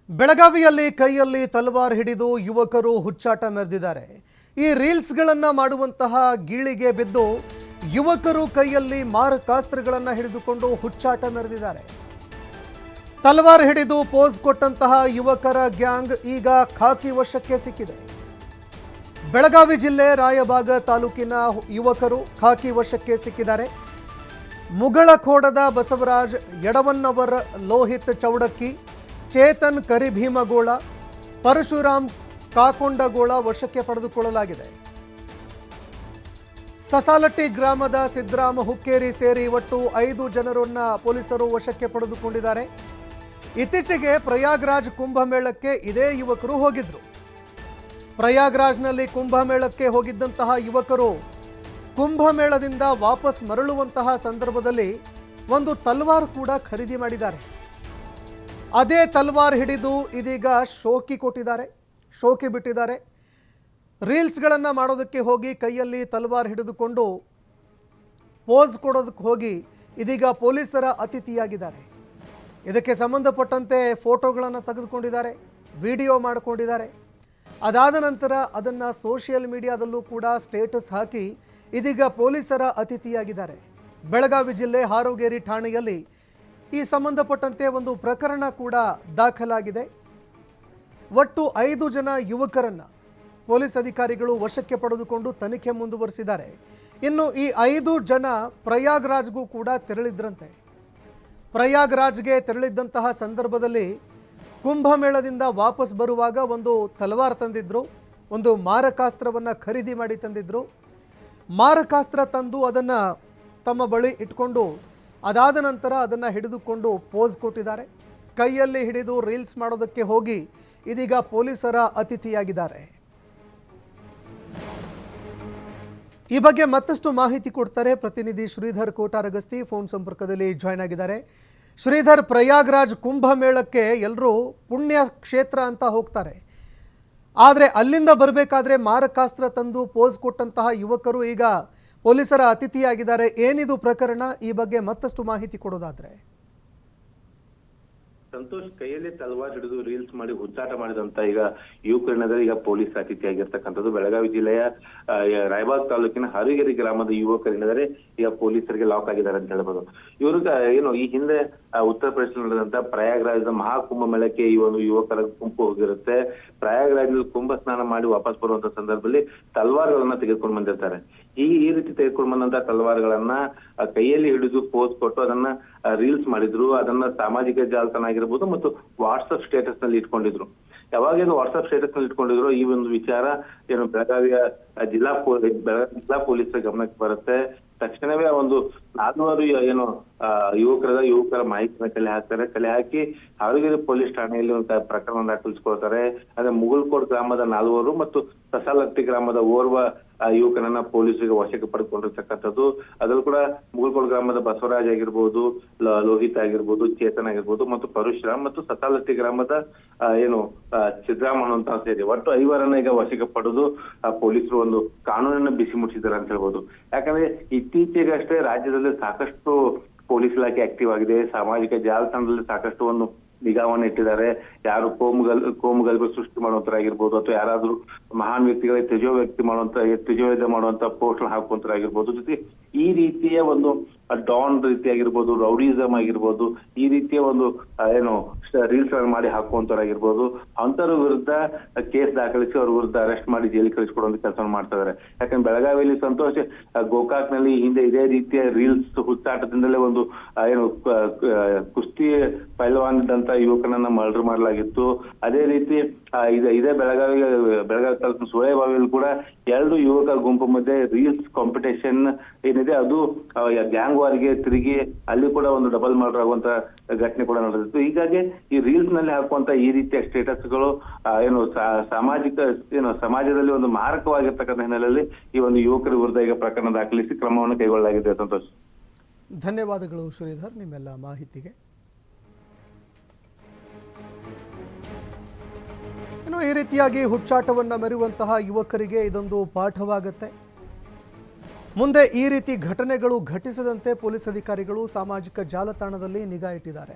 ಬೆಳಗಾವಿಯಲ್ಲಿ ಕೈಯಲ್ಲಿ ತಲವಾರ್ ಹಿಡಿದು ಯುವಕರು ಹುಚ್ಚಾಟ ಮೆರೆದಿದ್ದಾರೆ. ಈ ರೀಲ್ಸ್ಗಳನ್ನು ಮಾಡುವಂತಹ ಗೀಳಿಗೆ ಬಿದ್ದು ಯುವಕರು ಕೈಯಲ್ಲಿ ಮಾರಕಾಸ್ತ್ರಗಳನ್ನು ಹಿಡಿದುಕೊಂಡು ಹುಚ್ಚಾಟ ಮೆರೆದಿದ್ದಾರೆ. ತಲವಾರ್ ಹಿಡಿದು ಪೋಸ್ ಕೊಟ್ಟಂತಹ ಯುವಕರ ಗ್ಯಾಂಗ್ ಈಗ ಖಾಕಿ ವಶಕ್ಕೆ ಸಿಕ್ಕಿದೆ. ಬೆಳಗಾವಿ ಜಿಲ್ಲೆ ರಾಯಬಾಗ ತಾಲೂಕಿನ ಯುವಕರು ಖಾಕಿ ವಶಕ್ಕೆ ಸಿಕ್ಕಿದ್ದಾರೆ. ಮುಗಳಖೋಡದ ಬಸವರಾಜ್ ಯಡವನ್ನವರ್, ಲೋಹಿತ್ ಚೌಡಕ್ಕಿ, ಚೇತನ್ ಕರಿಭೀಮಗೋಳ, ಪರಶುರಾಮ್ ಕಾಕೊಂಡಗೋಳ ವಶಕ್ಕೆ ಪಡೆದುಕೊಳ್ಳಲಾಗಿದೆ. ಸಸಾಲಟ್ಟಿ ಗ್ರಾಮದ ಸಿದ್ದರಾಮ ಹುಕ್ಕೇರಿ ಸೇರಿ ಒಟ್ಟು 5 ಜನರನ್ನ ಪೊಲೀಸರು ವಶಕ್ಕೆ ಪಡೆದುಕೊಂಡಿದ್ದಾರೆ. ಇತ್ತೀಚೆಗೆ ಪ್ರಯಾಗ್ರಾಜ್ ಕುಂಭಮೇಳಕ್ಕೆ ಇದೇ ಯುವಕರು ಹೋಗಿದ್ರು. ಪ್ರಯಾಗ್ರಾಜ್ನಲ್ಲಿ ಕುಂಭಮೇಳಕ್ಕೆ ಹೋಗಿದ್ದಂತಹ ಯುವಕರು ಕುಂಭಮೇಳದಿಂದ ವಾಪಸ್ ಮರಳುವಂತಹ ಸಂದರ್ಭದಲ್ಲಿ ಒಂದು ತಲ್ವಾರ್ ಕೂಡ ಖರೀದಿ ಮಾಡಿದ್ದಾರೆ. ಅದೇ ತಲ್ವಾರ್ ಹಿಡಿದು ಇದೀಗ ಶೋಕಿ ಬಿಟ್ಟಿದ್ದಾರೆ. ರೀಲ್ಸ್ಗಳನ್ನು ಮಾಡೋದಕ್ಕೆ ಹೋಗಿ ಕೈಯಲ್ಲಿ ತಲ್ವಾರ್ ಹಿಡಿದುಕೊಂಡು ಪೋಸ್ ಕೊಡೋದಕ್ಕೆ ಹೋಗಿ ಇದೀಗ ಪೊಲೀಸರ ಅತಿಥಿಯಾಗಿದ್ದಾರೆ. ಇದಕ್ಕೆ ಸಂಬಂಧಪಟ್ಟಂತೆ ಫೋಟೋಗಳನ್ನು ತೆಗೆದುಕೊಂಡಿದ್ದಾರೆ, ವಿಡಿಯೋ ಮಾಡಿಕೊಂಡಿದ್ದಾರೆ. ಅದಾದ ನಂತರ ಅದನ್ನು ಸೋಷಿಯಲ್ ಮೀಡಿಯಾದಲ್ಲೂ ಕೂಡ ಸ್ಟೇಟಸ್ ಹಾಕಿ ಇದೀಗ ಪೊಲೀಸರ ಅತಿಥಿಯಾಗಿದ್ದಾರೆ. ಬೆಳಗಾವಿ ಜಿಲ್ಲೆ ಹಾರೋಗೇರಿ ಠಾಣೆಯಲ್ಲಿ ಈ ಸಂಬಂಧಪಟ್ಟಂತೆ ಒಂದು ಪ್ರಕರಣ ಕೂಡ ದಾಖಲಾಗಿದೆ. ಒಟ್ಟು 5 ಜನ ಯುವಕರನ್ನು ಪೊಲೀಸ್ ಅಧಿಕಾರಿಗಳು ವಶಕ್ಕೆ ಪಡೆದುಕೊಂಡು ತನಿಖೆ ಮುಂದುವರಿಸಿದ್ದಾರೆ. ಇನ್ನು ಈ 5 ಜನ ಪ್ರಯಾಗ್ರಾಜ್ಗೂ ಕೂಡ ತೆರಳಿದ್ರಂತೆ. ಪ್ರಯಾಗ್ರಾಜ್ಗೆ ತೆರಳಿದ್ದಂತಹ ಸಂದರ್ಭದಲ್ಲಿ ಕುಂಭಮೇಳದಿಂದ ವಾಪಸ್ ಬರುವಾಗ ಒಂದು ತಲವಾರ್ ತಂದಿದ್ರು, ಒಂದು ಮಾರಕಾಸ್ತ್ರವನ್ನು ಖರೀದಿ ಮಾಡಿ ತಂದಿದ್ರು. ಮಾರಕಾಸ್ತ್ರ ತಂದು ಅದನ್ನು ತಮ್ಮ ಬಳಿ ಇಟ್ಕೊಂಡು ಅದಾದ ನಂತರ ಅದನ್ನು ಹಿಡಿದುಕೊಂಡು ಪೋಸ್ ಕೊಟ್ಟಿದ್ದಾರೆ. ಕೈಯಲ್ಲಿ ಹಿಡಿದು ರೀಲ್ಸ್ ಮಾಡೋದಕ್ಕೆ ಹೋಗಿ ಇದೀಗ ಪೊಲೀಸರ ಅತಿಥಿಯಾಗಿದ್ದಾರೆ. ಈ ಬಗ್ಗೆ ಮತ್ತಷ್ಟು ಮಾಹಿತಿ ಕೊಡ್ತಾರೆ ಪ್ರತಿನಿಧಿ ಶ್ರೀಧರ್ ಕೋಟಾರಗಸ್ತಿ, ಫೋನ್ ಸಂಪರ್ಕದಲ್ಲಿ ಜಾಯ್ನ್ ಆಗಿದ್ದಾರೆ. ಶ್ರೀಧರ್, ಪ್ರಯಾಗ್ರಾಜ್ ಕುಂಭಮೇಳಕ್ಕೆ ಎಲ್ಲರೂ ಪುಣ್ಯ ಕ್ಷೇತ್ರ ಅಂತ ಹೋಗ್ತಾರೆ, ಆದರೆ ಅಲ್ಲಿಂದ ಬರಬೇಕಾದ್ರೆ ಮಾರಕಾಸ್ತ್ರ ತಂದು ಪೋಸ್ ಕೊಟ್ಟಂತಹ ಯುವಕರು ಈಗ ಪೊಲೀಸರ ಅತಿಥಿಯಾಗಿದ್ದಾರೆ. ಏನಿದು ಪ್ರಕರಣ? ಈ ಬಗ್ಗೆ ಮತ್ತಷ್ಟು ಮಾಹಿತಿ ಕೊಡೋದಾದ್ರೆ. ಸಂತೋಷ್, ಕೈಯಲ್ಲಿ ತಲವಾರ್ ಹಿಡಿದು ರೀಲ್ಸ್ ಮಾಡಿ ಹುಚ್ಚಾಟ ಮಾಡಿದಂತ ಈಗ ಯುವಕರನ್ನ ಈಗ ಪೊಲೀಸ್ ಅತಿಥಿಯಾಗಿರ್ತಕ್ಕಂಥದ್ದು. ಬೆಳಗಾವಿ ಜಿಲ್ಲೆಯ ರಾಯಬಾಗ್ ತಾಲೂಕಿನ ಹಾರೋಗೇರಿ ಗ್ರಾಮದ ಯುವಕರೇನಿದ್ದಾರೆ ಈಗ ಪೊಲೀಸರಿಗೆ ಲಾಕ್ ಆಗಿದ್ದಾರೆ ಅಂತ ಹೇಳ್ಬೋದು. ಇವರು ಏನು ಈ ಹಿಂದೆ ಉತ್ತರ ಪ್ರದೇಶ ನಡೆದಂತ ಪ್ರಯಾಗ್ರಾಜ್ನ ಮಹಾಕುಂಭ ಮೇಳಕ್ಕೆ ಈ ಒಂದು ಯುವಕರ ಗುಂಪು ಹೋಗಿರುತ್ತೆ. ಪ್ರಯಾಗ್ರಾಜ್ನಲ್ಲಿ ಕುಂಭ ಸ್ನಾನ ಮಾಡಿ ವಾಪಸ್ ಬರುವಂತ ಸಂದರ್ಭದಲ್ಲಿ ತಲ್ವಾರ್ಗಳನ್ನ ತೆಗೆದುಕೊಂಡು ಬಂದಿರ್ತಾರೆ. ಈ ರೀತಿ ತೆಗೆದುಕೊಂಡು ಬಂದಂತ ತಲ್ವಾರ್ಗಳನ್ನ ಕೈಯಲ್ಲಿ ಹಿಡಿದು ಪೋಸ್ ಕೊಟ್ಟು ಅದನ್ನ ರೀಲ್ಸ್ ಮಾಡಿದ್ರು. ಅದನ್ನ ಸಾಮಾಜಿಕ ಜಾಲತಾಣ ಆಗಿರ್ಬೋದು ಮತ್ತು ವಾಟ್ಸ್ಆಪ್ ಸ್ಟೇಟಸ್ ನಲ್ಲಿ ಇಟ್ಕೊಂಡಿದ್ರು. ಯಾವಾಗ ಇದು ವಾಟ್ಸ್ಆಪ್ ಸ್ಟೇಟಸ್ ನಲ್ಲಿ ಇಟ್ಕೊಂಡಿದ್ರು ಈ ಒಂದು ವಿಚಾರ ಏನು ಬೆಳಗಾವಿಯ ಜಿಲ್ಲಾ ಪೊಲೀಸರ ಗಮನಕ್ಕೆ ಬರುತ್ತೆ. ತಕ್ಷಣವೇ ಒಂದು 400 ಏನು ಯುವಕರ ಮಾಹಿತಿನ ಕಲೆ ಹಾಕಿ ಹಾವೇರಿ ಪೊಲೀಸ್ ಠಾಣೆಯಲ್ಲಿ ಒಂದು ಪ್ರಕರಣ ದಾಖಲಿಸಿಕೊಳ್ತಾರೆ. ಅಂದ್ರೆ ಮುಗಲ್ಕೋಡ್ ಗ್ರಾಮದ 4 ಮತ್ತು ಸಸಾಲಟ್ಟಿ ಗ್ರಾಮದ ಓರ್ವ ಯುವಕನನ್ನ ಪೊಲೀಸರಿಗೆ ವಶಕ್ಕೆ ಪಡೆದುಕೊಂಡಿರ್ತಕ್ಕಂಥದ್ದು. ಅದರಲ್ಲೂ ಕೂಡ ಮುಗಲ್ಕೋಡ್ ಗ್ರಾಮದ ಬಸವರಾಜ್ ಆಗಿರ್ಬೋದು, ಲೋಹಿತ್ ಆಗಿರ್ಬೋದು, ಚೇತನ್ ಆಗಿರ್ಬೋದು ಮತ್ತು ಪರಶುರಾಮ್ ಮತ್ತು ಸಸಾಲಟ್ಟಿ ಗ್ರಾಮದ ಏನು ಸಿದ್ದರಾಮ ಅನ್ನುವಂತ ಸೇರಿ ಒಟ್ಟು 5ರನ್ನ ಈಗ ವಶಕ್ಕೆ ಪಡೆದು ಪೊಲೀಸರು ಒಂದು ಕಾನೂನನ್ನ ಬಿಸಿ ಮುಟ್ಟಿಸಿದ್ದಾರೆ ಅಂತ ಹೇಳ್ಬೋದು. ಯಾಕಂದ್ರೆ ಇತ್ತೀಚೆಗಷ್ಟೇ ರಾಜ್ಯದಲ್ಲಿ ಸಾಕಷ್ಟು ಪೊಲೀಸ್ ಇಲಾಖೆ ಆಕ್ಟಿವ್ ಆಗಿದೆ. ಸಾಮಾಜಿಕ ಜಾಲತಾಣದಲ್ಲಿ ಸಾಕಷ್ಟು ಒಂದು ನಿಗಾವನ್ನ ಇಟ್ಟಿದ್ದಾರೆ. ಯಾರು ಕೋಮುಗಲಭೆ ಸೃಷ್ಟಿ ಮಾಡುವಂತರಾಗಿರ್ಬೋದು ಅಥವಾ ಯಾರಾದ್ರೂ ಮಹಾನ್ ವ್ಯಕ್ತಿಗಳಿಗೆ ತೇಜೋವಧೆ ಮಾಡುವಂತ ಪೋಸ್ಟ್ ಹಾಕುವಂತರಾಗಿರ್ಬೋದು. ಜೊತೆಗೆ ಈ ರೀತಿಯ ಒಂದು ಡಾನ್ ರೀತಿ ಆಗಿರ್ಬೋದು, ರೌಡಿಸಮ್ ಆಗಿರ್ಬೋದು, ಈ ರೀತಿಯ ಒಂದು ಏನು ರೀಲ್ಸ್ ಮಾಡಿ ಹಾಕುವಂತರಾಗಿರ್ಬೋದು, ಅಂತರ ವಿರುದ್ಧ ಕೇಸ್ ದಾಖಲಿಸಿ ಅವ್ರ ವಿರುದ್ಧ ಅರೆಸ್ಟ್ ಮಾಡಿ ಜೈಲಿಗೆ ಕಳಿಸಿಕೊಡುವಂತ ಕೆಲಸ ಮಾಡ್ತಾ ಇದ್ದಾರೆ. ಯಾಕಂದ್ರೆ ಬೆಳಗಾವಿಯಲ್ಲಿ ಸಂತೋಷ್ ಗೋಕಾಕ್ ನಲ್ಲಿ ಹಿಂದೆ ಇದೇ ರೀತಿಯ ರೀಲ್ಸ್ ಹುಚ್ಚಾಟದಿಂದಲೇ ಒಂದು ಏನು ಕುಸ್ತಿ ಪೈಲ್ವಾನ್ ಇದ್ದಂತ ಯುವಕನನ್ನ ಮರ್ಡರ್ ಮಾಡಲಾಗಿತ್ತು. ಅದೇ ರೀತಿ ಇದೇ ಬೆಳಗಾವಿ ತಾಲೂಕಿನ ಸುಳೇಬಾವಿಯಲ್ಲಿ ಕೂಡ 2 ಯುವಕರ ಗುಂಪು ಮಧ್ಯೆ ರೀಲ್ಸ್ ಕಾಂಪಿಟೇಷನ್ ಏನಿದೆ ಅದು ಗ್ಯಾಂಗ್ ವಾರ್ಗೆ ತಿರುಗಿ ಅಲ್ಲಿ ಕೂಡ ಒಂದು ಡಬಲ್ ಮರ್ಡರ್ ಆಗುವಂತ ಘಟನೆ ಕೂಡ ನಡೆದಿತ್ತು. ಹೀಗಾಗಿ ಈ ರೀಲ್ಸ್ ನಲ್ಲಿ ಹಾಕುವಂತ ಈ ರೀತಿಯ ಸ್ಟೇಟಸ್ಗಳು ಏನು ಸಮಾಜದಲ್ಲಿ ಒಂದು ಮಾರಕವಾಗಿರ್ತಕ್ಕಂಥ ಹಿನ್ನೆಲೆಯಲ್ಲಿ ಈ ಒಂದು ಯುವಕರ ವಿರುದ್ಧ ಈಗ ಪ್ರಕರಣ ದಾಖಲಿಸಿ ಕ್ರಮವನ್ನು ಕೈಗೊಳ್ಳಲಾಗಿದೆ. ಸಂತೋಷ್, ಧನ್ಯವಾದಗಳು ಶ್ರೀಧರ್ ನಿಮ್ಮೆಲ್ಲ ಮಾಹಿತಿಗೆ. ಇನ್ನು ಈ ರೀತಿಯಾಗಿ ಹುಚ್ಚಾಟವನ್ನು ಮೆರೆಯುವಂತಹ ಯುವಕರಿಗೆ ಇದೊಂದು ಪಾಠವಾಗುತ್ತೆ. ಮುಂದೆ ಈ ರೀತಿ ಘಟನೆಗಳು ಘಟಿಸದಂತೆ ಪೊಲೀಸ್ ಅಧಿಕಾರಿಗಳು ಸಾಮಾಜಿಕ ಜಾಲತಾಣದಲ್ಲಿ ನಿಗಾ ಇಟ್ಟಿದ್ದಾರೆ.